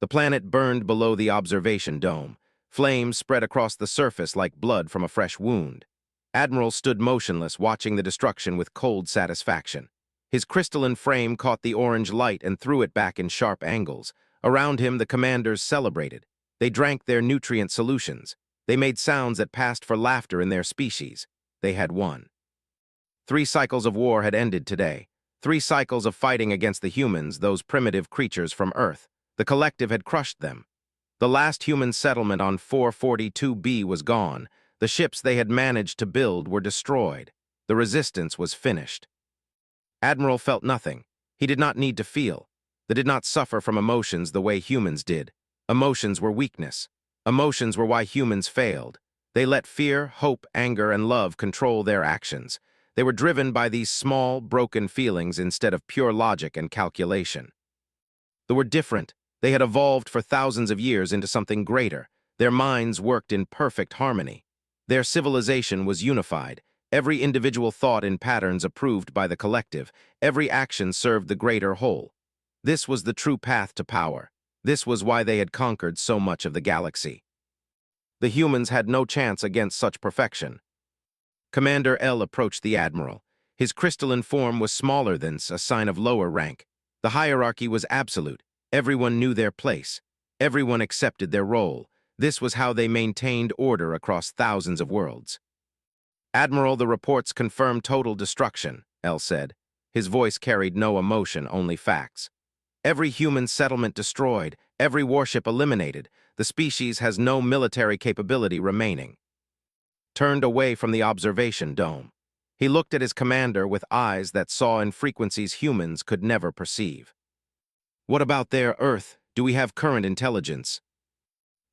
The planet burned below the observation dome. Flames spread across the surface like blood from a fresh wound. Admiral stood motionless, watching the destruction with cold satisfaction. His crystalline frame caught the orange light and threw it back in sharp angles. Around him, the commanders celebrated. They drank their nutrient solutions. They made sounds that passed for laughter in their species. They had won. 3 cycles of war had ended today. 3 cycles of fighting against the humans, those primitive creatures from Earth. The collective had crushed them. The last human settlement on 442b was gone. The ships they had managed to build were destroyed. The resistance was finished. Admiral felt nothing. He did not need to feel. They did not suffer from emotions the way humans did. Emotions were weakness. Emotions were why humans failed. They let fear, hope, anger, and love control their actions. They were driven by these small, broken feelings instead of pure logic and calculation. They were different. They had evolved for thousands of years into something greater. Their minds worked in perfect harmony. Their civilization was unified. Every individual thought in patterns approved by the collective. Every action served the greater whole. This was the true path to power. This was why they had conquered so much of the galaxy. The humans had no chance against such perfection. Commander L approached the Admiral. His crystalline form was smaller than a sign of lower rank. The hierarchy was absolute. Everyone knew their place. Everyone accepted their role. This was how they maintained order across thousands of worlds. Admiral, the reports confirm total destruction, L said. His voice carried no emotion, only facts. Every human settlement destroyed, every warship eliminated. The species has no military capability remaining. Turned away from the observation dome. He looked at his commander with eyes that saw in frequencies humans could never perceive. What about their Earth? Do we have current intelligence?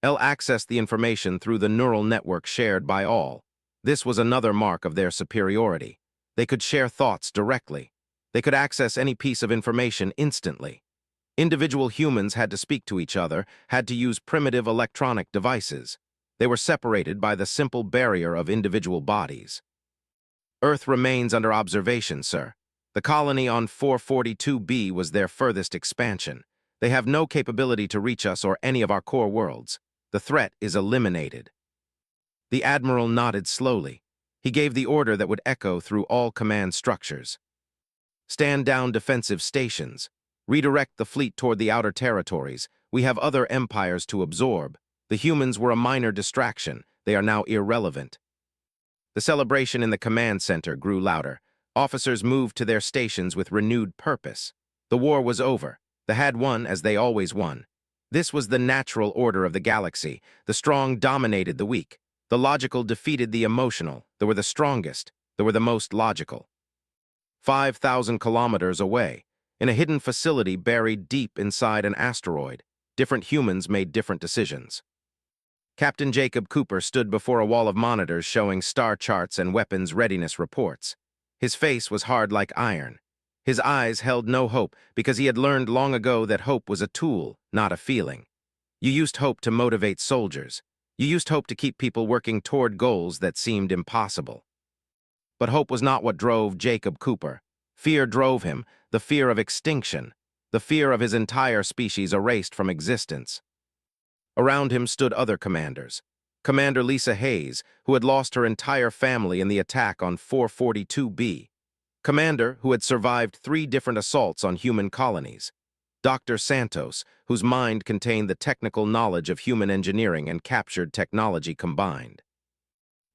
L accessed the information through the neural network shared by all. This was another mark of their superiority. They could share thoughts directly. They could access any piece of information instantly. Individual humans had to speak to each other, had to use primitive electronic devices. They were separated by the simple barrier of individual bodies. Earth remains under observation, sir. The colony on 442b was their furthest expansion. They have no capability to reach us or any of our core worlds. The threat is eliminated. The Admiral nodded slowly. He gave the order that would echo through all command structures. Stand down defensive stations. Redirect the fleet toward the outer territories. We have other empires to absorb. The humans were a minor distraction. They are now irrelevant. The celebration in the command center grew louder. Officers moved to their stations with renewed purpose. The war was over. They had won as they always won. This was the natural order of the galaxy. The strong dominated the weak. The logical defeated the emotional. They were the strongest. They were the most logical. 5,000 kilometers away, in a hidden facility buried deep inside an asteroid, different humans made different decisions. Captain Jacob Cooper stood before a wall of monitors showing star charts and weapons readiness reports. His face was hard like iron. His eyes held no hope because he had learned long ago that hope was a tool, not a feeling. You used hope to motivate soldiers. You used hope to keep people working toward goals that seemed impossible. But hope was not what drove Jacob Cooper. Fear drove him, the fear of extinction, the fear of his entire species erased from existence. Around him stood other commanders. Commander Lisa Hayes, who had lost her entire family in the attack on 442b. Commander, who had survived 3 different assaults on human colonies. Dr. Santos, whose mind contained the technical knowledge of human engineering and captured technology combined.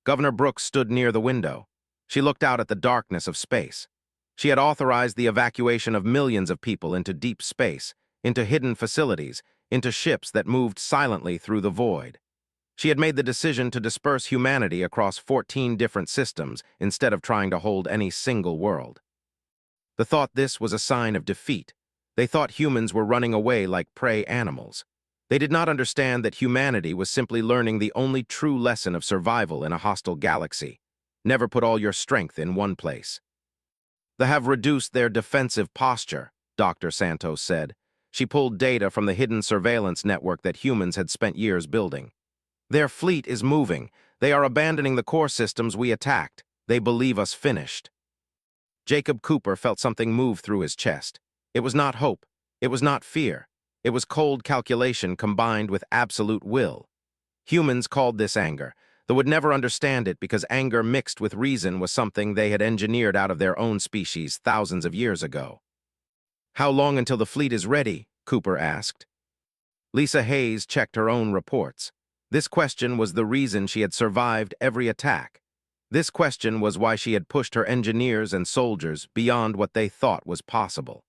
Governor Brooks stood near the window. She looked out at the darkness of space. She had authorized the evacuation of millions of people into deep space, into hidden facilities, into ships that moved silently through the void. She had made the decision to disperse humanity across 14 different systems instead of trying to hold any single world. They thought this was a sign of defeat. They thought humans were running away like prey animals. They did not understand that humanity was simply learning the only true lesson of survival in a hostile galaxy. Never put all your strength in one place. They have reduced their defensive posture, Dr. Santos said. She pulled data from the hidden surveillance network that humans had spent years building. Their fleet is moving. They are abandoning the core systems we attacked. They believe us finished. Jacob Cooper felt something move through his chest. It was not hope. It was not fear. It was cold calculation combined with absolute will. Humans called this anger, though would never understand it because anger mixed with reason was something they had engineered out of their own species thousands of years ago. "How long until the fleet is ready?" Cooper asked. Lisa Hayes checked her own reports. This question was the reason she had survived every attack. This question was why she had pushed her engineers and soldiers beyond what they thought was possible.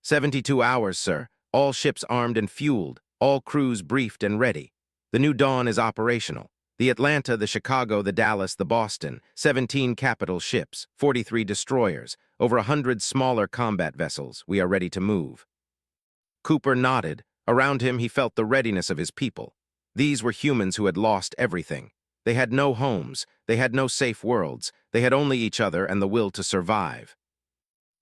72 hours, sir. All ships armed and fueled. All crews briefed and ready. The New Dawn is operational. The Atlanta, the Chicago, the Dallas, the Boston, 17 capital ships, 43 destroyers, over 100 smaller combat vessels. We are ready to move. Cooper nodded. Around him, he felt the readiness of his people. These were humans who had lost everything. They had no homes. They had no safe worlds. They had only each other and the will to survive.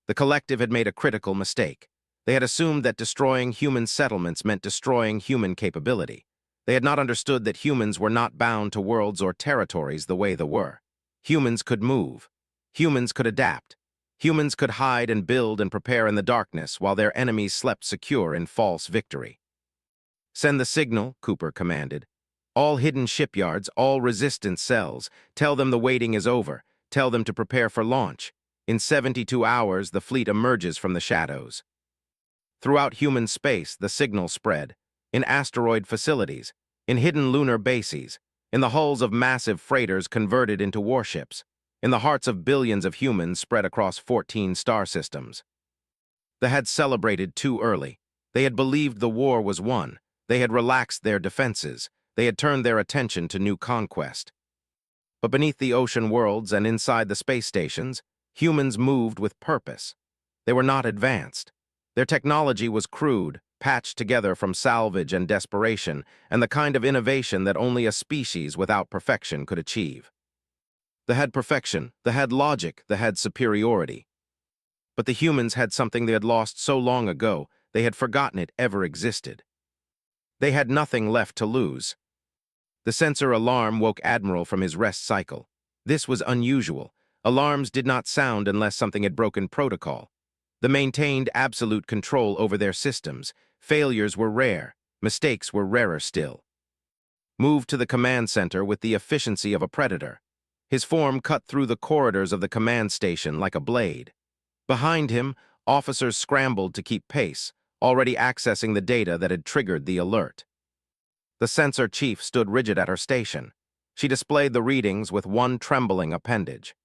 The collective had made a critical mistake. They had assumed that destroying human settlements meant destroying human capability. They had not understood that humans were not bound to worlds or territories the way they were. Humans could move. Humans could adapt. Humans could hide and build and prepare in the darkness while their enemies slept secure in false victory. "Send the signal," Cooper commanded. "All hidden shipyards, all resistance cells. Tell them the waiting is over. Tell them to prepare for launch. In 72 hours, the fleet emerges from the shadows." Throughout human space, the signal spread. In asteroid facilities, in hidden lunar bases, in the hulls of massive freighters converted into warships, in the hearts of billions of humans spread across 14 star systems. They had celebrated too early. They had believed the war was won. They had relaxed their defenses. They had turned their attention to new conquest. But beneath the ocean worlds and inside the space stations, humans moved with purpose. They were not advanced. Their technology was crude, patched together from salvage and desperation, and the kind of innovation that only a species without perfection could achieve. They had perfection, they had logic, they had superiority. But the humans had something they had lost so long ago, they had forgotten it ever existed. They had nothing left to lose. The sensor alarm woke Admiral from his rest cycle. This was unusual. Alarms did not sound unless something had broken protocol. They maintained absolute control over their systems. Failures were rare. Mistakes were rarer still. Moved to the command center with the efficiency of a predator. His form cut through the corridors of the command station like a blade. Behind him, officers scrambled to keep pace, already accessing the data that had triggered the alert. The sensor chief stood rigid at her station. She displayed the readings with one trembling appendage.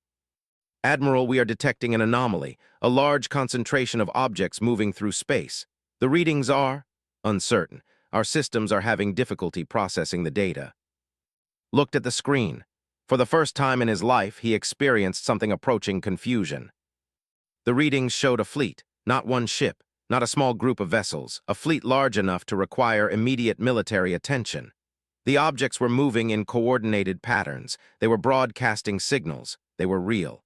"Admiral, we are detecting an anomaly, a large concentration of objects moving through space. The readings are uncertain. Our systems are having difficulty processing the data." Looked at the screen. For the first time in his life, he experienced something approaching confusion. The readings showed a fleet, not one ship, not a small group of vessels, a fleet large enough to require immediate military attention. The objects were moving in coordinated patterns. They were broadcasting signals. They were real.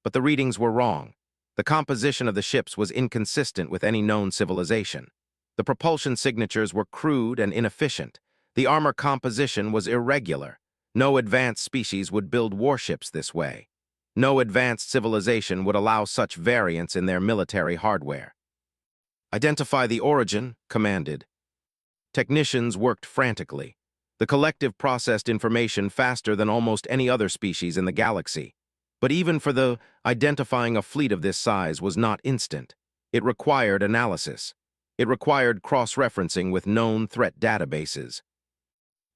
But the readings were wrong. The composition of the ships was inconsistent with any known civilization. The propulsion signatures were crude and inefficient. The armor composition was irregular. No advanced species would build warships this way. No advanced civilization would allow such variance in their military hardware. "Identify the origin," commanded. Technicians worked frantically. The collective processed information faster than almost any other species in the galaxy. But even for identifying a fleet of this size was not instant. It required analysis. It required cross-referencing with known threat databases.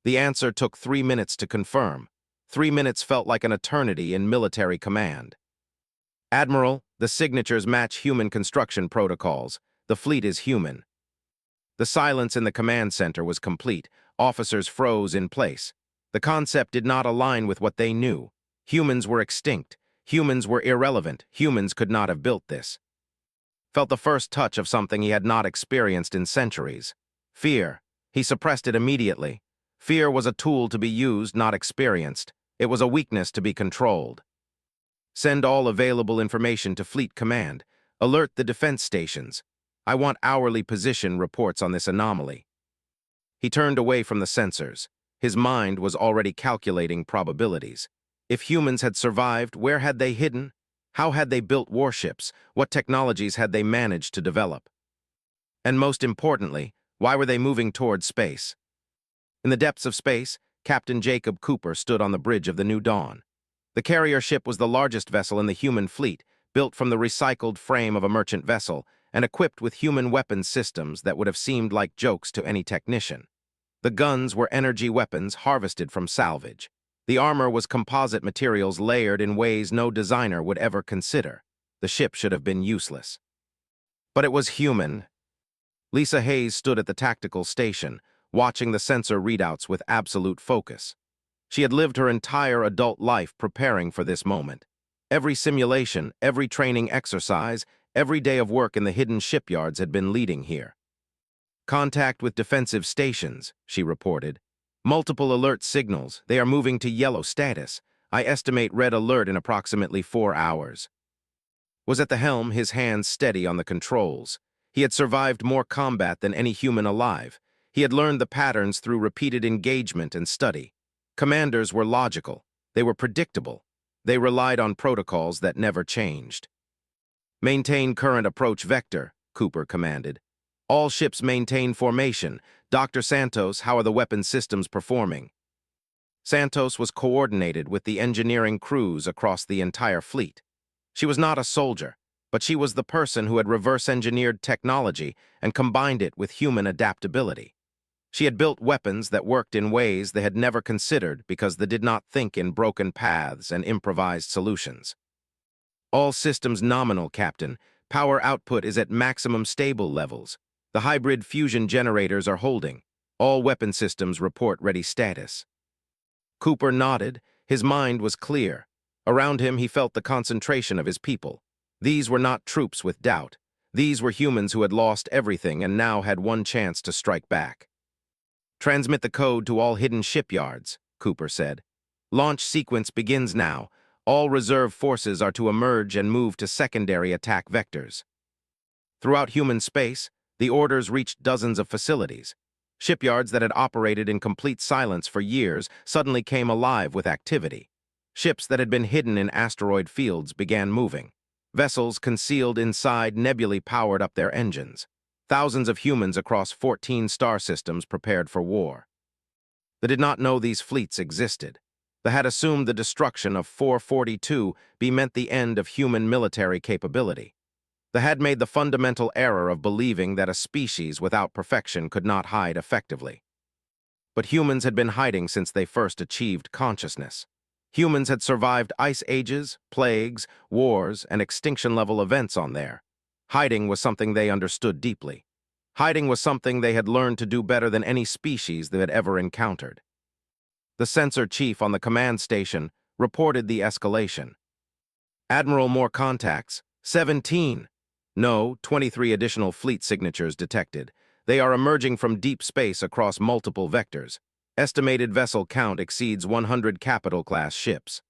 The answer took 3 minutes to confirm. 3 minutes felt like an eternity in military command. "Admiral, the signatures match human construction protocols. The fleet is human." The silence in the command center was complete. Officers froze in place. The concept did not align with what they knew. Humans were extinct. Humans were irrelevant. Humans could not have built this. Felt the first touch of something he had not experienced in centuries. Fear. He suppressed it immediately. Fear was a tool to be used, not experienced. It was a weakness to be controlled. "Send all available information to Fleet Command. Alert the defense stations. I want hourly position reports on this anomaly." He turned away from the sensors. His mind was already calculating probabilities. If humans had survived, where had they hidden? How had they built warships? What technologies had they managed to develop? And most importantly, why were they moving towards space? In the depths of space, Captain Jacob Cooper stood on the bridge of the New Dawn. The carrier ship was the largest vessel in the human fleet, built from the recycled frame of a merchant vessel and equipped with human weapons systems that would have seemed like jokes to any technician. The guns were energy weapons harvested from salvage. The armor was composite materials layered in ways no designer would ever consider. The ship should have been useless. But it was human. Lisa Hayes stood at the tactical station, watching the sensor readouts with absolute focus. She had lived her entire adult life preparing for this moment. Every simulation, every training exercise, every day of work in the hidden shipyards had been leading here. "Contact with defensive stations," she reported. "Multiple alert signals. They are moving to yellow status. I estimate red alert in approximately 4 hours." Was at the helm, his hands steady on the controls. He had survived more combat than any human alive. He had learned the patterns through repeated engagement and study. Commanders were logical. They were predictable. They relied on protocols that never changed. "Maintain current approach vector," Cooper commanded. "All ships maintain formation. Dr. Santos, how are the weapon systems performing?" Santos was coordinated with the engineering crews across the entire fleet. She was not a soldier, but she was the person who had reverse-engineered technology and combined it with human adaptability. She had built weapons that worked in ways they had never considered because they did not think in broken paths and improvised solutions. "All systems nominal, Captain. Power output is at maximum stable levels. The hybrid fusion generators are holding. All weapon systems report ready status." Cooper nodded. His mind was clear. Around him, he felt the concentration of his people. These were not troops with doubt. These were humans who had lost everything and now had one chance to strike back. "Transmit the code to all hidden shipyards," Cooper said. "Launch sequence begins now. All reserve forces are to emerge and move to secondary attack vectors." Throughout human space, the orders reached dozens of facilities. Shipyards that had operated in complete silence for years suddenly came alive with activity. Ships that had been hidden in asteroid fields began moving. Vessels concealed inside nebulae powered up their engines. Thousands of humans across 14 star systems prepared for war. They did not know these fleets existed. They had assumed the destruction of 442B meant the end of human military capability. They had made the fundamental error of believing that a species without perfection could not hide effectively. But humans had been hiding since they first achieved consciousness. Humans had survived ice ages, plagues, wars, and extinction-level events on there. Hiding was something they understood deeply. Hiding was something they had learned to do better than any species they had ever encountered. The sensor chief on the command station reported the escalation. "Admiral, more contacts. 17. No, 23 additional fleet signatures detected. They are emerging from deep space across multiple vectors. Estimated vessel count exceeds 100 capital-class ships."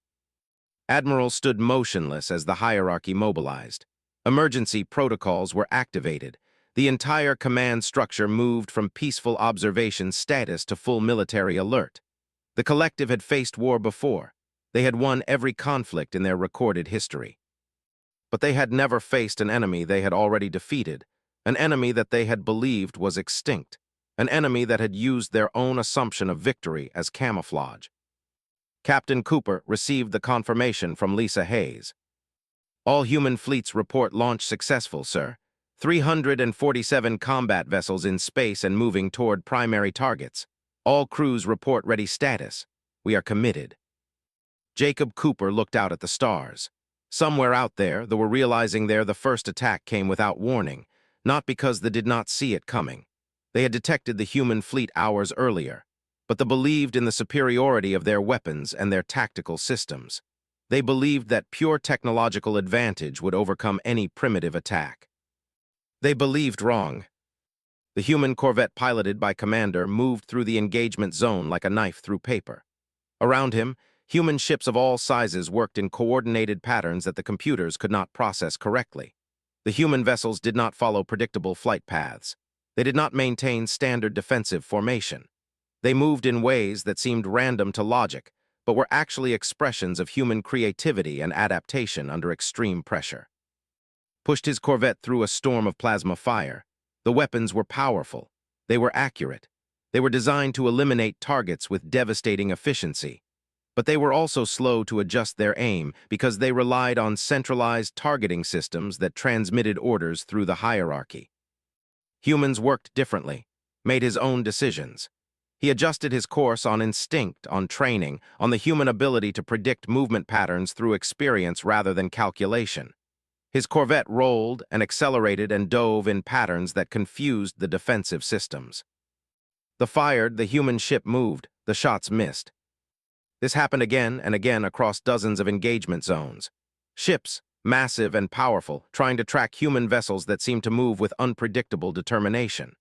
Admiral stood motionless as the hierarchy mobilized. Emergency protocols were activated. The entire command structure moved from peaceful observation status to full military alert. The collective had faced war before. They had won every conflict in their recorded history. But they had never faced an enemy they had already defeated, an enemy that they had believed was extinct, an enemy that had used their own assumption of victory as camouflage. Captain Cooper received the confirmation from Lisa Hayes. "All human fleets report launch successful, sir. 347 combat vessels in space and moving toward primary targets. All crews report ready status. We are committed." Jacob Cooper looked out at the stars. Somewhere out there, they were realizing the first attack came without warning, not because they did not see it coming. They had detected the human fleet hours earlier, but they believed in the superiority of their weapons and their tactical systems. They believed that pure technological advantage would overcome any primitive attack. They believed wrong. The human corvette piloted by Commander moved through the engagement zone like a knife through paper. Around him, human ships of all sizes worked in coordinated patterns that the computers could not process correctly. The human vessels did not follow predictable flight paths. They did not maintain standard defensive formation. They moved in ways that seemed random to logic, but were actually expressions of human creativity and adaptation under extreme pressure. Pushed his corvette through a storm of plasma fire. The weapons were powerful. They were accurate. They were designed to eliminate targets with devastating efficiency. But they were also slow to adjust their aim because they relied on centralized targeting systems that transmitted orders through the hierarchy. Humans worked differently, made his own decisions. He adjusted his course on instinct, on training, on the human ability to predict movement patterns through experience rather than calculation. His corvette rolled and accelerated and dove in patterns that confused the defensive systems. The human ship moved, the shots missed. This happened again and again across dozens of engagement zones. Ships, massive and powerful, trying to track human vessels that seemed to move with unpredictable determination.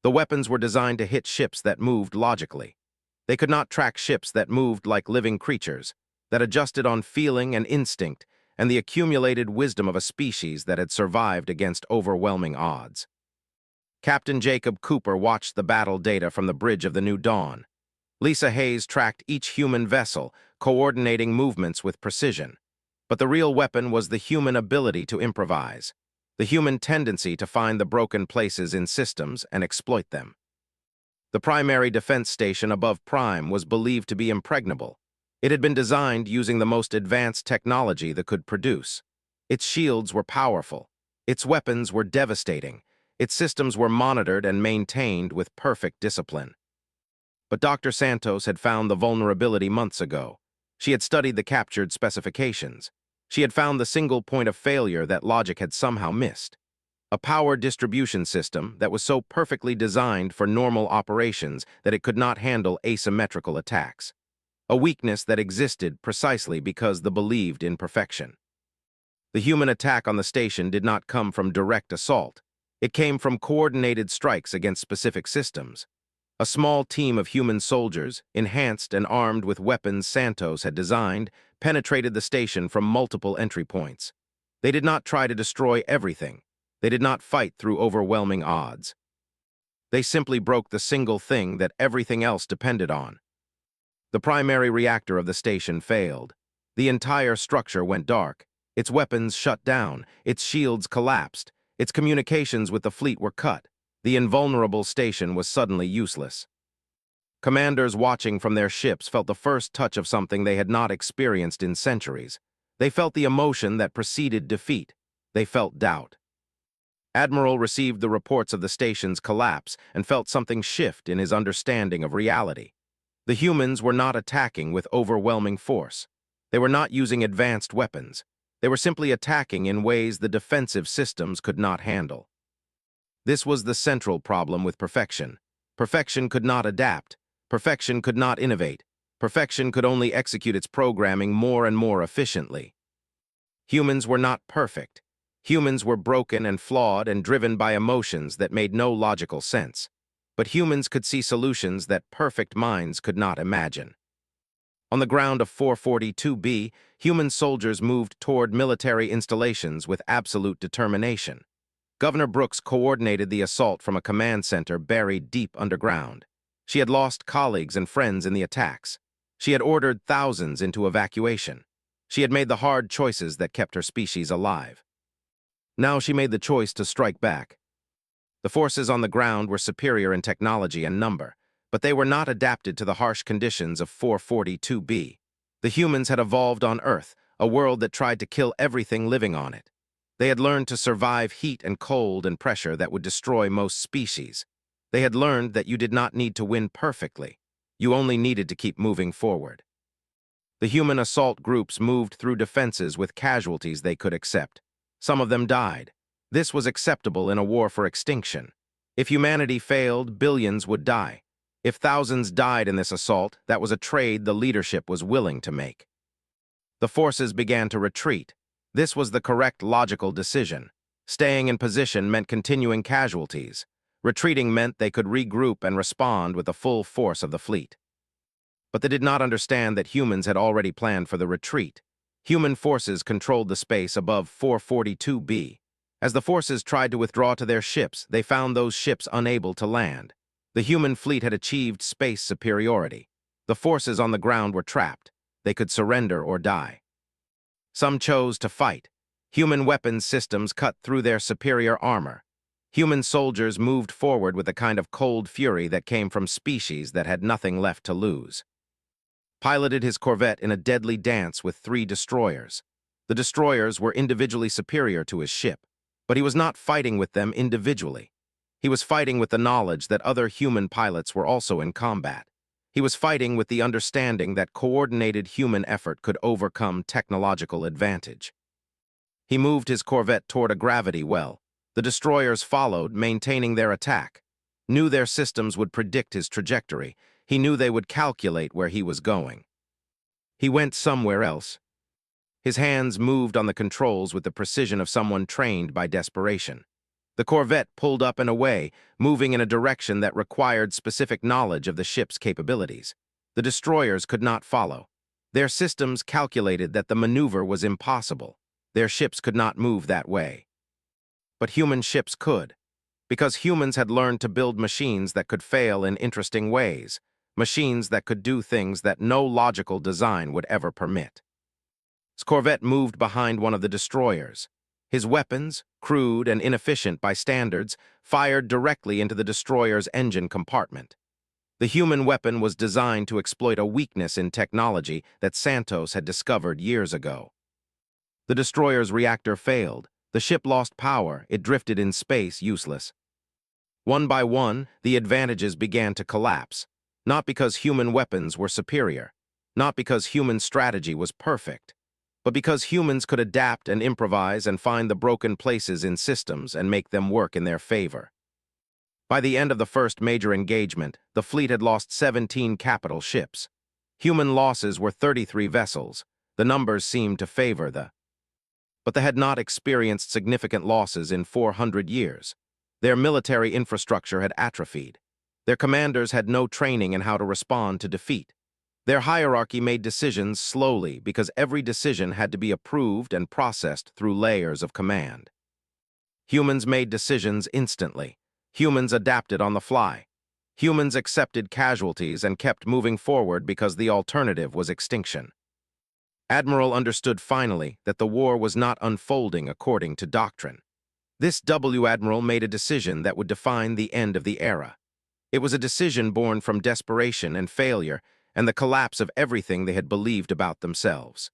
The weapons were designed to hit ships that moved logically. They could not track ships that moved like living creatures, that adjusted on feeling and instinct and the accumulated wisdom of a species that had survived against overwhelming odds. Captain Jacob Cooper watched the battle data from the bridge of the New Dawn. Lisa Hayes tracked each human vessel, coordinating movements with precision. But the real weapon was the human ability to improvise, the human tendency to find the broken places in systems and exploit them. The primary defense station above Prime was believed to be impregnable. It had been designed using the most advanced technology that could produce. Its shields were powerful. Its weapons were devastating. Its systems were monitored and maintained with perfect discipline. But Dr. Santos had found the vulnerability months ago. She had studied the captured specifications. She had found the single point of failure that logic had somehow missed. A power distribution system that was so perfectly designed for normal operations that it could not handle asymmetrical attacks. A weakness that existed precisely because the believed in perfection. The human attack on the station did not come from direct assault. It came from coordinated strikes against specific systems. A small team of human soldiers, enhanced and armed with weapons Santos had designed, penetrated the station from multiple entry points. They did not try to destroy everything. They did not fight through overwhelming odds. They simply broke the single thing that everything else depended on. The primary reactor of the station failed. The entire structure went dark. Its weapons shut down. Its shields collapsed. Its communications with the fleet were cut. The invulnerable station was suddenly useless. Commanders watching from their ships felt the first touch of something they had not experienced in centuries. They felt the emotion that preceded defeat. They felt doubt. Admiral received the reports of the station's collapse and felt something shift in his understanding of reality. The humans were not attacking with overwhelming force. They were not using advanced weapons. They were simply attacking in ways the defensive systems could not handle. This was the central problem with perfection. Perfection could not adapt. Perfection could not innovate. Perfection could only execute its programming more and more efficiently. Humans were not perfect. Humans were broken and flawed and driven by emotions that made no logical sense. But humans could see solutions that perfect minds could not imagine. On the ground of 442B, human soldiers moved toward military installations with absolute determination. Governor Brooks coordinated the assault from a command center buried deep underground. She had lost colleagues and friends in the attacks. She had ordered thousands into evacuation. She had made the hard choices that kept her species alive. Now she made the choice to strike back. The forces on the ground were superior in technology and number, but they were not adapted to the harsh conditions of 442B. The humans had evolved on Earth, a world that tried to kill everything living on it. They had learned to survive heat and cold and pressure that would destroy most species. They had learned that you did not need to win perfectly. You only needed to keep moving forward. The human assault groups moved through defenses with casualties they could accept. Some of them died. This was acceptable in a war for extinction. If humanity failed, billions would die. If thousands died in this assault, that was a trade the leadership was willing to make. The forces began to retreat. This was the correct logical decision. Staying in position meant continuing casualties. Retreating meant they could regroup and respond with the full force of the fleet. But they did not understand that humans had already planned for the retreat. Human forces controlled the space above 442B. As the forces tried to withdraw to their ships, they found those ships unable to land. The human fleet had achieved space superiority. The forces on the ground were trapped. They could surrender or die. Some chose to fight. Human weapons systems cut through their superior armor. Human soldiers moved forward with a kind of cold fury that came from species that had nothing left to lose. Piloted his corvette in a deadly dance with 3 destroyers. The destroyers were individually superior to his ship, but he was not fighting with them individually. He was fighting with the knowledge that other human pilots were also in combat. He was fighting with the understanding that coordinated human effort could overcome technological advantage. He moved his corvette toward a gravity well. The destroyers followed, maintaining their attack. Knew their systems would predict his trajectory. He knew they would calculate where he was going. He went somewhere else. His hands moved on the controls with the precision of someone trained by desperation. The corvette pulled up and away, moving in a direction that required specific knowledge of the ship's capabilities. The destroyers could not follow. Their systems calculated that the maneuver was impossible. Their ships could not move that way. But human ships could, because humans had learned to build machines that could fail in interesting ways, machines that could do things that no logical design would ever permit. His corvette moved behind one of the destroyers. His weapons, crude and inefficient by standards, fired directly into the destroyer's engine compartment. The human weapon was designed to exploit a weakness in technology that Santos had discovered years ago. The destroyer's reactor failed. The ship lost power. It drifted in space, useless. One by one, the advantages began to collapse, not because human weapons were superior, not because human strategy was perfect, but because humans could adapt and improvise and find the broken places in systems and make them work in their favor. By the end of the first major engagement, the fleet had lost 17 capital ships. Human losses were 33 vessels. The numbers seemed to favor but they had not experienced significant losses in 400 years. Their military infrastructure had atrophied. Their commanders had no training in how to respond to defeat. Their hierarchy made decisions slowly because every decision had to be approved and processed through layers of command. Humans made decisions instantly. Humans adapted on the fly. Humans accepted casualties and kept moving forward because the alternative was extinction. Admiral understood finally that the war was not unfolding according to doctrine. This Admiral made a decision that would define the end of the era. It was a decision born from desperation and failure and the collapse of everything they had believed about themselves.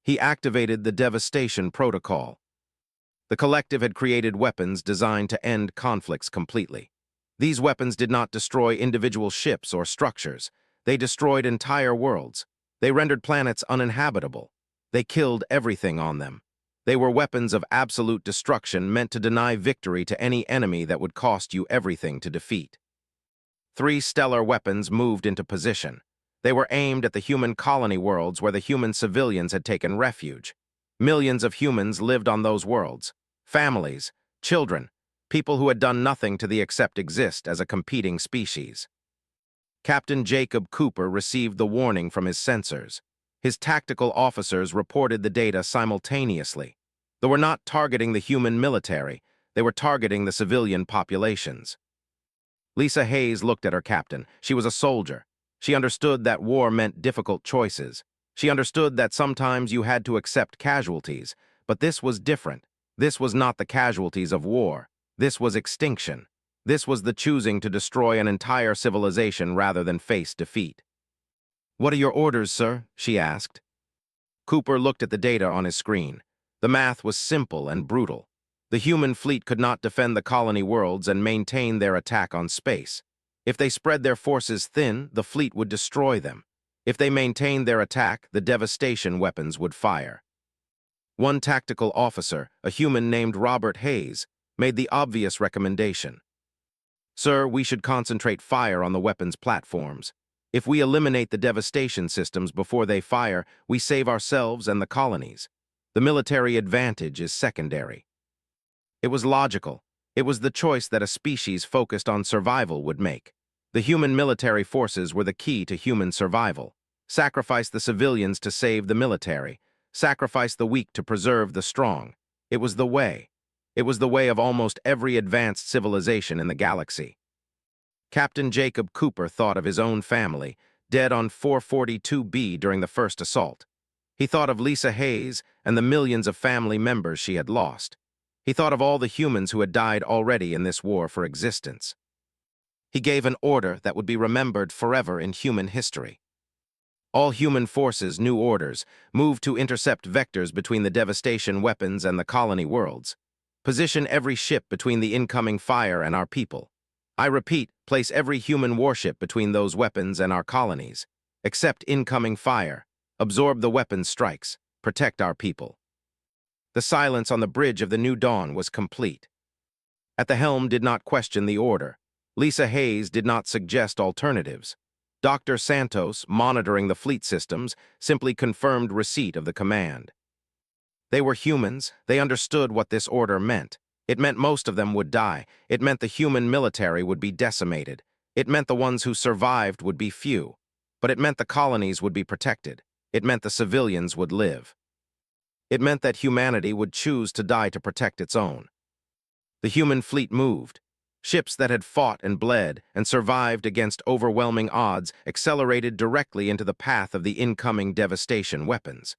He activated the Devastation Protocol. The collective had created weapons designed to end conflicts completely. These weapons did not destroy individual ships or structures. They destroyed entire worlds. They rendered planets uninhabitable. They killed everything on them. They were weapons of absolute destruction meant to deny victory to any enemy that would cost you everything to defeat. 3 stellar weapons moved into position. They were aimed at the human colony worlds where the human civilians had taken refuge. Millions of humans lived on those worlds. Families, children, people who had done nothing to the except exist as a competing species. Captain Jacob Cooper received the warning from his sensors. His tactical officers reported the data simultaneously. They were not targeting the human military, they were targeting the civilian populations. Lisa Hayes looked at her captain. She was a soldier. She understood that war meant difficult choices. She understood that sometimes you had to accept casualties, but this was different. This was not the casualties of war. This was extinction. This was the choosing to destroy an entire civilization rather than face defeat. "What are your orders, sir?" she asked. Cooper looked at the data on his screen. The math was simple and brutal. The human fleet could not defend the colony worlds and maintain their attack on space. If they spread their forces thin, the fleet would destroy them. If they maintained their attack, the devastation weapons would fire. One tactical officer, a human named Robert Hayes, made the obvious recommendation. "Sir, we should concentrate fire on the weapons platforms. If we eliminate the devastation systems before they fire, we save ourselves and the colonies. The military advantage is secondary." It was logical. It was the choice that a species focused on survival would make. The human military forces were the key to human survival. Sacrifice the civilians to save the military. Sacrifice the weak to preserve the strong. It was the way. It was the way of almost every advanced civilization in the galaxy. Captain Jacob Cooper thought of his own family, dead on 442B during the first assault. He thought of Lisa Hayes and the millions of family members she had lost. He thought of all the humans who had died already in this war for existence. He gave an order that would be remembered forever in human history. All human forces, new orders, moved to intercept vectors between the devastation weapons and the colony worlds. Position every ship between the incoming fire and our people. I repeat, place every human warship between those weapons and our colonies. Accept incoming fire. Absorb the weapons strikes. Protect our people. The silence on the bridge of the new dawn was complete. At the helm did not question the order. Lisa Hayes did not suggest alternatives. Dr. Santos, monitoring the fleet systems, simply confirmed receipt of the command. They were humans. They understood what this order meant. It meant most of them would die. It meant the human military would be decimated. It meant the ones who survived would be few. But it meant the colonies would be protected. It meant the civilians would live. It meant that humanity would choose to die to protect its own. The human fleet moved. Ships that had fought and bled and survived against overwhelming odds accelerated directly into the path of the incoming devastation weapons.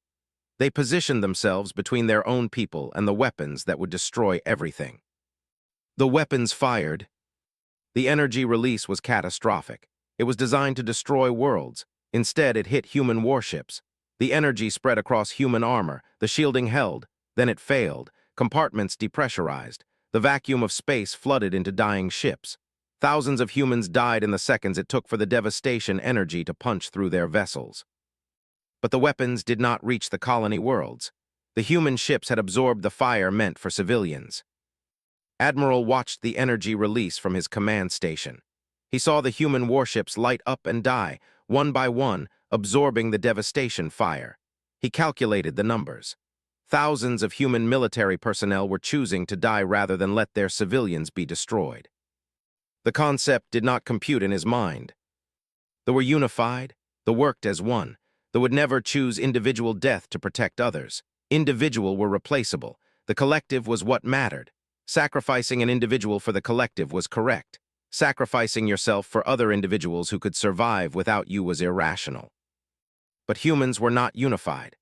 They positioned themselves between their own people and the weapons that would destroy everything. The weapons fired. The energy release was catastrophic. It was designed to destroy worlds. Instead, it hit human warships. The energy spread across human armor. The shielding held. Then it failed. Compartments depressurized. The vacuum of space flooded into dying ships. Thousands of humans died in the seconds it took for the devastation energy to punch through their vessels. But the weapons did not reach the colony worlds. The human ships had absorbed the fire meant for civilians. Admiral watched the energy release from his command station. He saw the human warships light up and die, one by one, absorbing the devastation fire. He calculated the numbers. Thousands of human military personnel were choosing to die rather than let their civilians be destroyed. The concept did not compute in his mind. They were unified, they worked as one. They would never choose individual death to protect others. Individual were replaceable. The collective was what mattered. Sacrificing an individual for the collective was correct. Sacrificing yourself for other individuals who could survive without you was irrational. But humans were not unified.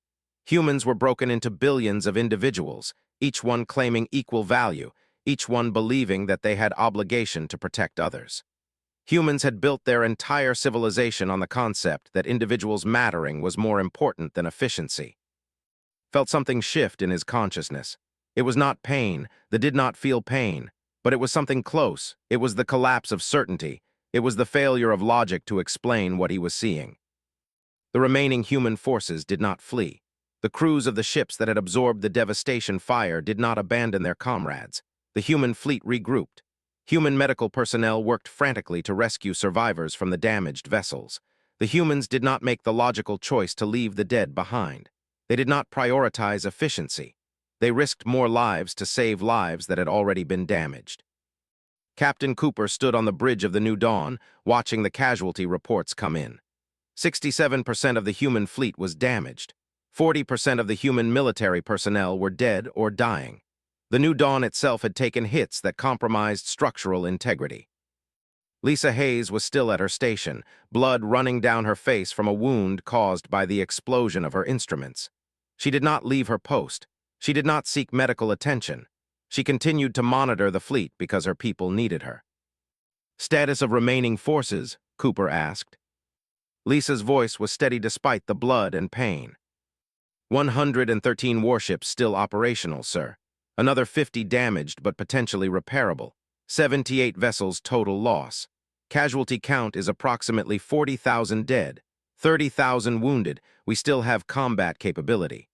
Humans were broken into billions of individuals, each one claiming equal value, each one believing that they had obligation to protect others. Humans had built their entire civilization on the concept that individuals mattering was more important than efficiency. Felt something shift in his consciousness. It was not pain, they did not feel pain, but it was something close. It was the collapse of certainty. It was the failure of logic to explain what he was seeing. The remaining human forces did not flee. The crews of the ships that had absorbed the devastation fire did not abandon their comrades. The human fleet regrouped. Human medical personnel worked frantically to rescue survivors from the damaged vessels. The humans did not make the logical choice to leave the dead behind. They did not prioritize efficiency. They risked more lives to save lives that had already been damaged. Captain Cooper stood on the bridge of the New Dawn, watching the casualty reports come in. 67% of the human fleet was damaged. 40% of the human military personnel were dead or dying. The New Dawn itself had taken hits that compromised structural integrity. Lisa Hayes was still at her station, blood running down her face from a wound caused by the explosion of her instruments. She did not leave her post. She did not seek medical attention. She continued to monitor the fleet because her people needed her. "Status of remaining forces?" Cooper asked. Lisa's voice was steady despite the blood and pain. 113 warships still operational, sir. Another 50 damaged but potentially repairable. 78 vessels total loss. Casualty count is approximately 40,000 dead, 30,000 wounded. We still have combat capability.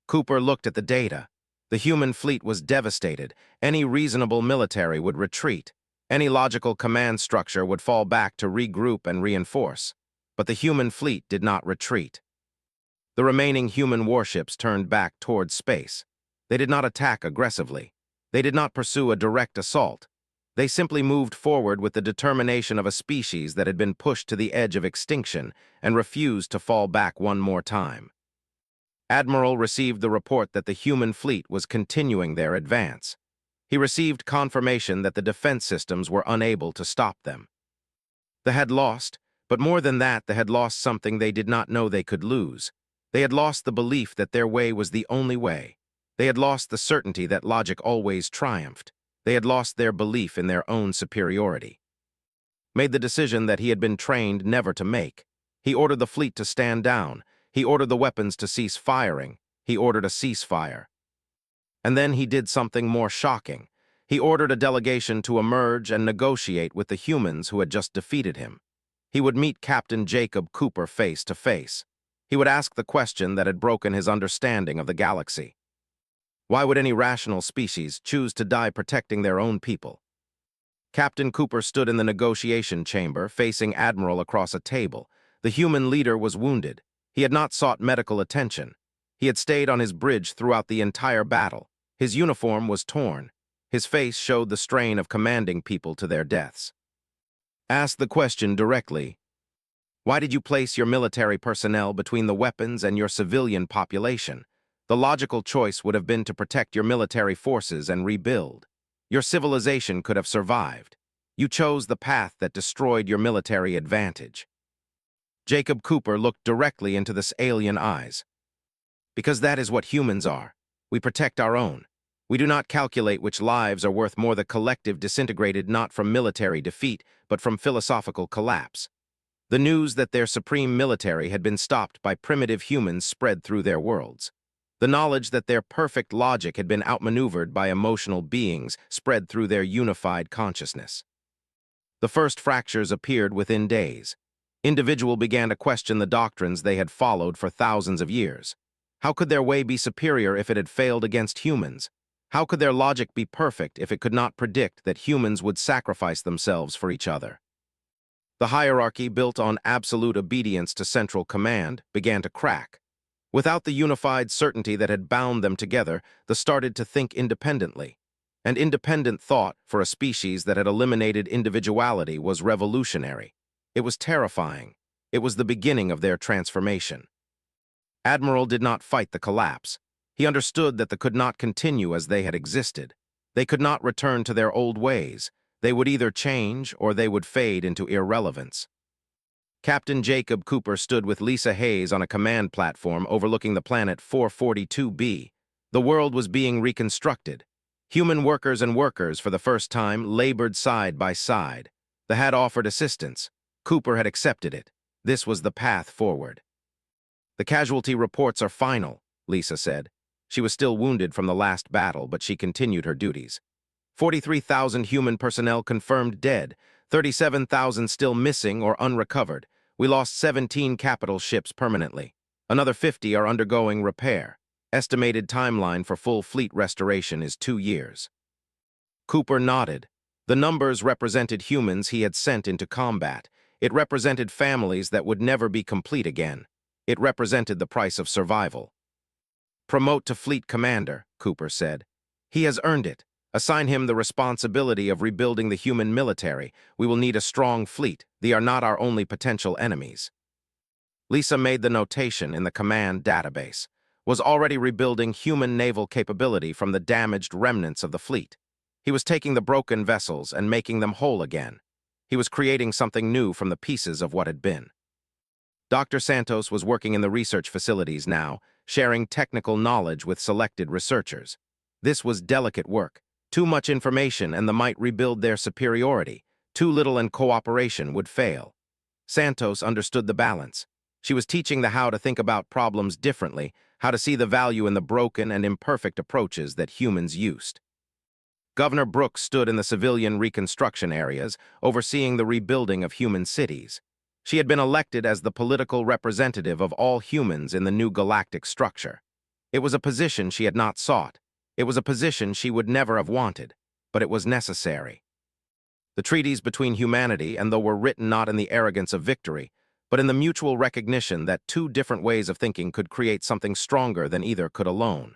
Cooper looked at the data. The human fleet was devastated. Any reasonable military would retreat. Any logical command structure would fall back to regroup and reinforce. But the human fleet did not retreat. The remaining human warships turned back towards space. They did not attack aggressively. They did not pursue a direct assault. They simply moved forward with the determination of a species that had been pushed to the edge of extinction and refused to fall back one more time. Admiral received the report that the human fleet was continuing their advance. He received confirmation that the defense systems were unable to stop them. They had lost, but more than that, they had lost something they did not know they could lose. They had lost the belief that their way was the only way. They had lost the certainty that logic always triumphed. They had lost their belief in their own superiority. Made the decision that he had been trained never to make. He ordered the fleet to stand down. He ordered the weapons to cease firing. He ordered a ceasefire. And then he did something more shocking. He ordered a delegation to emerge and negotiate with the humans who had just defeated him. He would meet Captain Jacob Cooper face to face. He would ask the question that had broken his understanding of the galaxy. Why would any rational species choose to die protecting their own people? Captain Cooper stood in the negotiation chamber, facing Admiral across a table. The human leader was wounded. He had not sought medical attention. He had stayed on his bridge throughout the entire battle. His uniform was torn. His face showed the strain of commanding people to their deaths. Ask the question directly. Why did you place your military personnel between the weapons and your civilian population? The logical choice would have been to protect your military forces and rebuild. Your civilization could have survived. You chose the path that destroyed your military advantage. Jacob Cooper looked directly into the alien eyes. Because that is what humans are. We protect our own. We do not calculate which lives are worth more. The collective disintegrated not from military defeat, but from philosophical collapse. The news that their supreme military had been stopped by primitive humans spread through their worlds. The knowledge that their perfect logic had been outmaneuvered by emotional beings spread through their unified consciousness. The first fractures appeared within days. Individuals began to question the doctrines they had followed for thousands of years. How could their way be superior if it had failed against humans? How could their logic be perfect if it could not predict that humans would sacrifice themselves for each other? The hierarchy built on absolute obedience to central command began to crack. Without the unified certainty that had bound them together, they started to think independently. And independent thought, for a species that had eliminated individuality, was revolutionary. It was terrifying. It was the beginning of their transformation. Admiral did not fight the collapse. He understood that they could not continue as they had existed. They could not return to their old ways. They would either change or they would fade into irrelevance. Captain Jacob Cooper stood with Lisa Hayes on a command platform overlooking the planet 442b. The world was being reconstructed. Human workers and workers, for the first time, labored side by side. They had offered assistance. Cooper had accepted it. This was the path forward. The casualty reports are final, Lisa said. She was still wounded from the last battle, but she continued her duties. 43,000 human personnel confirmed dead, 37,000 still missing or unrecovered. We lost 17 capital ships permanently. Another 50 are undergoing repair. Estimated timeline for full fleet restoration is 2 years. Cooper nodded. The numbers represented humans he had sent into combat. It represented families that would never be complete again. It represented the price of survival. Promote to fleet commander, Cooper said. He has earned it. Assign him the responsibility of rebuilding the human military. We will need a strong fleet. They are not our only potential enemies. Lisa made the notation in the command database. Was already rebuilding human naval capability from the damaged remnants of the fleet. He was taking the broken vessels and making them whole again. He was creating something new from the pieces of what had been. Dr. Santos was working in the research facilities now, sharing technical knowledge with selected researchers. This was delicate work. Too much information and they might rebuild their superiority. Too little and cooperation would fail. Santos understood the balance. She was teaching them how to think about problems differently, how to see the value in the broken and imperfect approaches that humans used. Governor Brooks stood in the civilian reconstruction areas, overseeing the rebuilding of human cities. She had been elected as the political representative of all humans in the new galactic structure. It was a position she had not sought. It was a position she would never have wanted, but it was necessary. The treaties between humanity and though were written not in the arrogance of victory, but in the mutual recognition that two different ways of thinking could create something stronger than either could alone.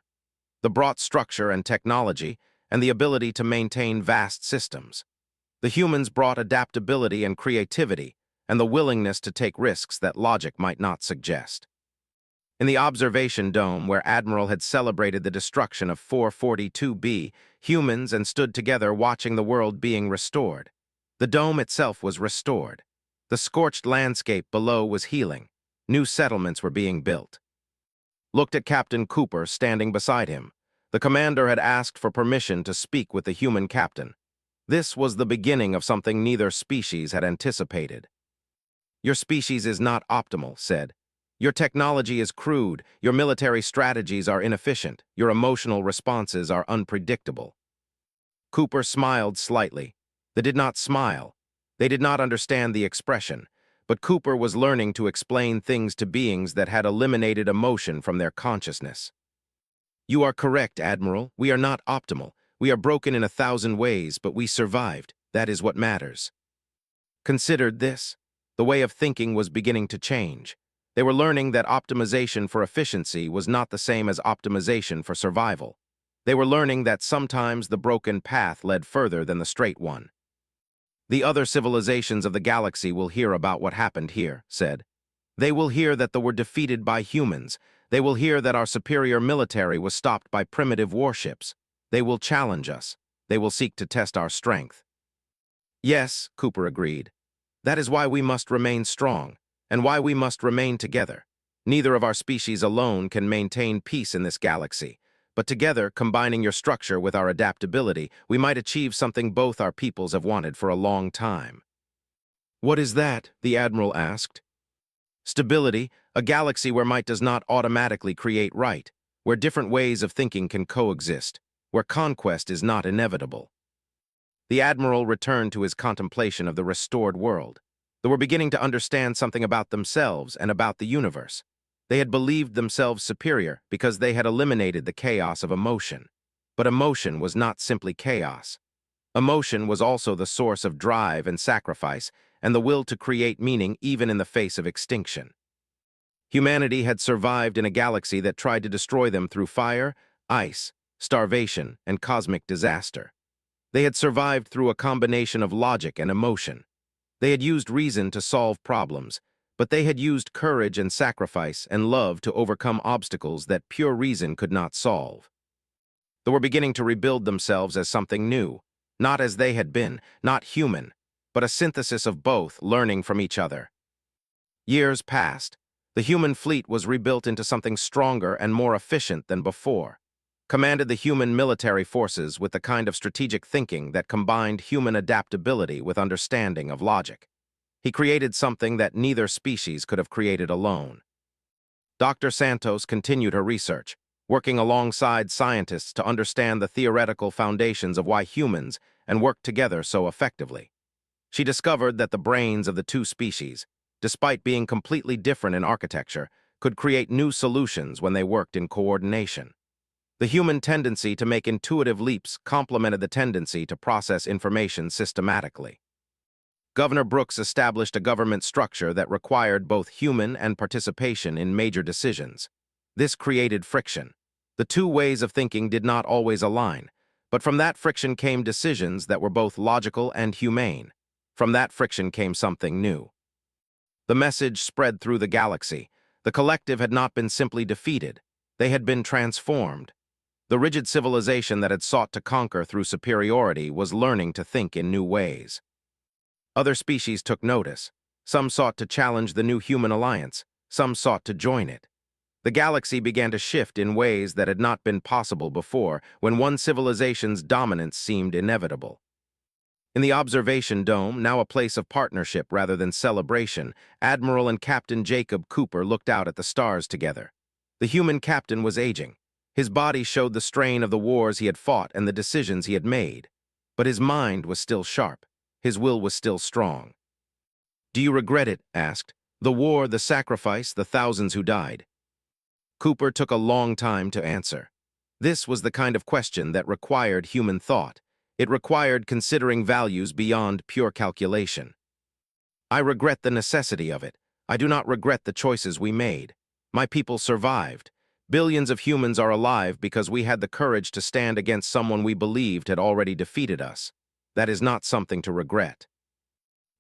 The brought structure and technology and the ability to maintain vast systems. The humans brought adaptability and creativity and the willingness to take risks that logic might not suggest. In the observation dome where Admiral had celebrated the destruction of 442b, humans and stood together watching the world being restored. The dome itself was restored. The scorched landscape below was healing. New settlements were being built. Looked at Captain Cooper standing beside him. The commander had asked for permission to speak with the human captain. This was the beginning of something neither species had anticipated. "Your species is not optimal," said. "Your technology is crude, your military strategies are inefficient, your emotional responses are unpredictable." Cooper smiled slightly. They did not smile. They did not understand the expression, but Cooper was learning to explain things to beings that had eliminated emotion from their consciousness. "You are correct, Admiral. We are not optimal. We are broken in 1,000 ways, but we survived. That is what matters." Considered this, the way of thinking was beginning to change. They were learning that optimization for efficiency was not the same as optimization for survival. They were learning that sometimes the broken path led further than the straight one. "The other civilizations of the galaxy will hear about what happened here," said. "They will hear that they were defeated by humans. They will hear that our superior military was stopped by primitive warships. They will challenge us. They will seek to test our strength." "Yes," Cooper agreed. "That is why we must remain strong, and why we must remain together. Neither of our species alone can maintain peace in this galaxy, but together, combining your structure with our adaptability, we might achieve something both our peoples have wanted for a long time." "What is that?" the Admiral asked. "Stability, a galaxy where might does not automatically create right, where different ways of thinking can coexist, where conquest is not inevitable." The Admiral returned to his contemplation of the restored world. They were beginning to understand something about themselves and about the universe. They had believed themselves superior because they had eliminated the chaos of emotion. But emotion was not simply chaos. Emotion was also the source of drive and sacrifice, and the will to create meaning even in the face of extinction. Humanity had survived in a galaxy that tried to destroy them through fire, ice, starvation, and cosmic disaster. They had survived through a combination of logic and emotion. They had used reason to solve problems, but they had used courage and sacrifice and love to overcome obstacles that pure reason could not solve. They were beginning to rebuild themselves as something new, not as they had been, not human, but a synthesis of both, learning from each other. Years passed. The human fleet was rebuilt into something stronger and more efficient than before. Commanded the human military forces with the kind of strategic thinking that combined human adaptability with understanding of logic. He created something that neither species could have created alone. Dr. Santos continued her research, working alongside scientists to understand the theoretical foundations of why humans and work together so effectively. She discovered that the brains of the two species, despite being completely different in architecture, could create new solutions when they worked in coordination. The human tendency to make intuitive leaps complemented the tendency to process information systematically. Governor Brooks established a government structure that required both human and participation in major decisions. This created friction. The two ways of thinking did not always align, but from that friction came decisions that were both logical and humane. From that friction came something new. The message spread through the galaxy. The collective had not been simply defeated. They had been transformed. The rigid civilization that had sought to conquer through superiority was learning to think in new ways. Other species took notice. Some sought to challenge the new human alliance. Some sought to join it. The galaxy began to shift in ways that had not been possible before, when one civilization's dominance seemed inevitable. In the observation dome, now a place of partnership rather than celebration, Admiral and Captain Jacob Cooper looked out at the stars together. The human captain was aging. His body showed the strain of the wars he had fought and the decisions he had made. But his mind was still sharp. His will was still strong. "Do you regret it?" asked. "The war, the sacrifice, the thousands who died?" Cooper took a long time to answer. This was the kind of question that required human thought. It required considering values beyond pure calculation. "I regret the necessity of it. I do not regret the choices we made. My people survived. Billions of humans are alive because we had the courage to stand against someone we believed had already defeated us. That is not something to regret."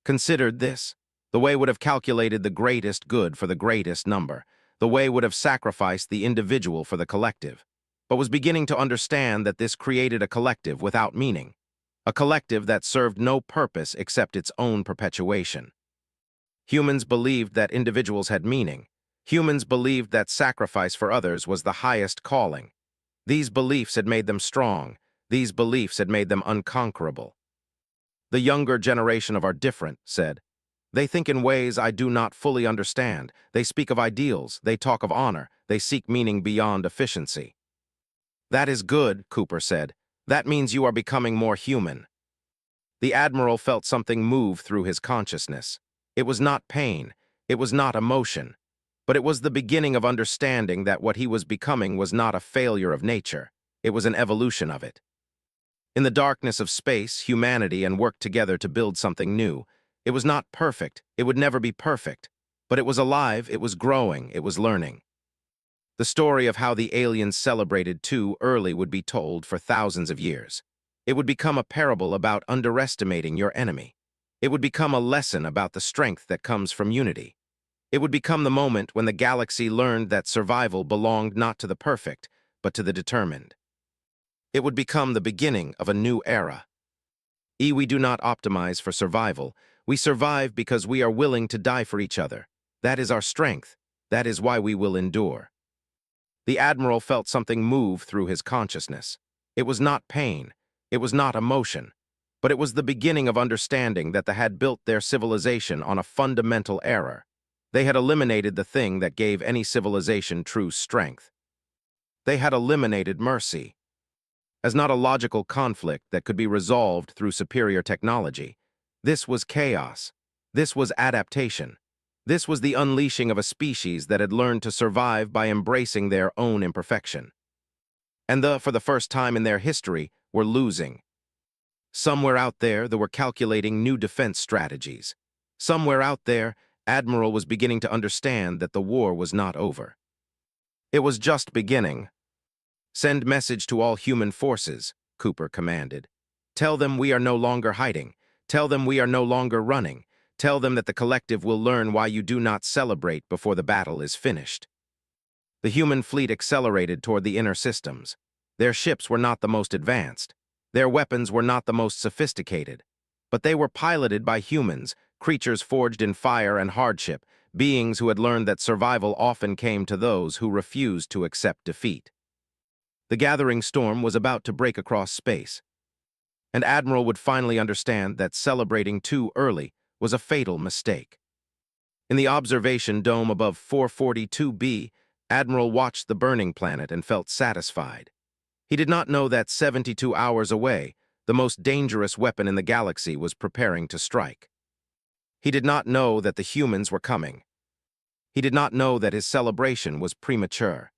Considered this. The way would have calculated the greatest good for the greatest number. The way would have sacrificed the individual for the collective, but was beginning to understand that this created a collective without meaning, a collective that served no purpose except its own perpetuation. Humans believed that individuals had meaning. Humans believed that sacrifice for others was the highest calling. These beliefs had made them strong. These beliefs had made them unconquerable. The younger generation are different, said. They think in ways I do not fully understand. They speak of ideals. They talk of honor. They seek meaning beyond efficiency. That is good, Cooper said. That means you are becoming more human. The Admiral felt something move through his consciousness. It was not pain. It was not emotion. But it was the beginning of understanding that what he was becoming was not a failure of nature. It was an evolution of it. In the darkness of space, humanity and worked together to build something new. It was not perfect. It would never be perfect. But it was alive. It was growing. It was learning. The story of how the aliens celebrated too early would be told for thousands of years. It would become a parable about underestimating your enemy. It would become a lesson about the strength that comes from unity. It would become the moment when the galaxy learned that survival belonged not to the perfect, but to the determined. It would become the beginning of a new era. We do not optimize for survival. We survive because we are willing to die for each other. That is our strength. That is why we will endure. The Admiral felt something move through his consciousness. It was not pain. It was not emotion. But it was the beginning of understanding that they had built their civilization on a fundamental error. They had eliminated the thing that gave any civilization true strength. They had eliminated mercy. As not a logical conflict that could be resolved through superior technology. This was chaos. This was adaptation. This was the unleashing of a species that had learned to survive by embracing their own imperfection. And for the first time in their history, were losing. Somewhere out there, they were calculating new defense strategies. Somewhere out there, Admiral was beginning to understand that the war was not over. It was just beginning. Send message to all human forces, Cooper commanded. Tell them we are no longer hiding. Tell them we are no longer running. Tell them that the collective will learn why you do not celebrate before the battle is finished. The human fleet accelerated toward the inner systems. Their ships were not the most advanced. Their weapons were not the most sophisticated. But they were piloted by humans, creatures forged in fire and hardship, beings who had learned that survival often came to those who refused to accept defeat. The gathering storm was about to break across space. And Admiral would finally understand that celebrating too early was a fatal mistake. In the observation dome above 442b, Admiral watched the burning planet and felt satisfied. He did not know that 72 hours away, the most dangerous weapon in the galaxy was preparing to strike. He did not know that the humans were coming. He did not know that his celebration was premature.